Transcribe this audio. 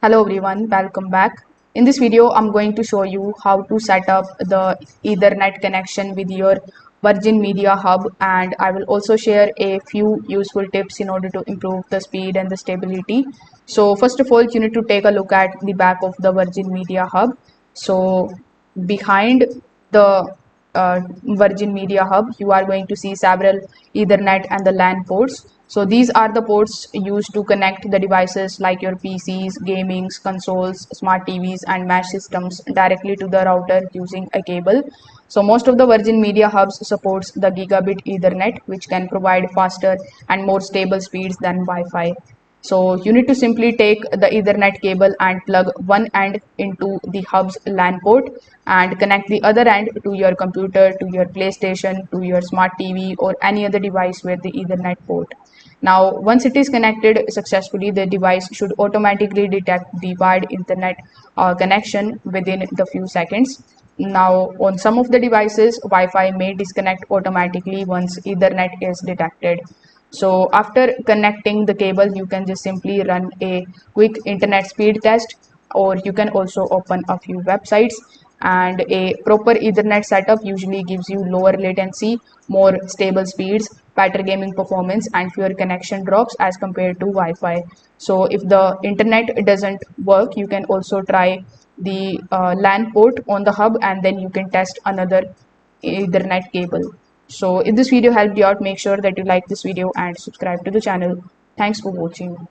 Hello everyone, welcome back. In this video, I'm going to show you how to set up the Ethernet connection with your Virgin Media Hub, and I will also share a few useful tips in order to improve the speed and the stability. So first of all, you need to take a look at the back of the Virgin Media Hub. So behind the Virgin Media Hub, you are going to see several Ethernet and the LAN ports. So these are the ports used to connect the devices like your PCs, gamings, consoles, smart TVs, and mesh systems directly to the router using a cable. So most of the Virgin Media Hubs supports the gigabit Ethernet, which can provide faster and more stable speeds than Wi-Fi. So you need to simply take the Ethernet cable and plug one end into the hub's LAN port and connect the other end to your computer, to your PlayStation, to your smart TV, or any other device with the Ethernet port. Now, once it is connected successfully, the device should automatically detect the wired Internet connection within the few seconds. Now, on some of the devices, Wi-Fi may disconnect automatically once Ethernet is detected. So after connecting the cable, you can just simply run a quick internet speed test, or you can also open a few websites. And a proper Ethernet setup usually gives you lower latency, more stable speeds, better gaming performance, and fewer connection drops as compared to Wi-Fi. So if the internet doesn't work, you can also try the LAN port on the hub, and then you can test another Ethernet cable. So if this video helped you out, make sure that you like this video and subscribe to the channel. Thanks for watching.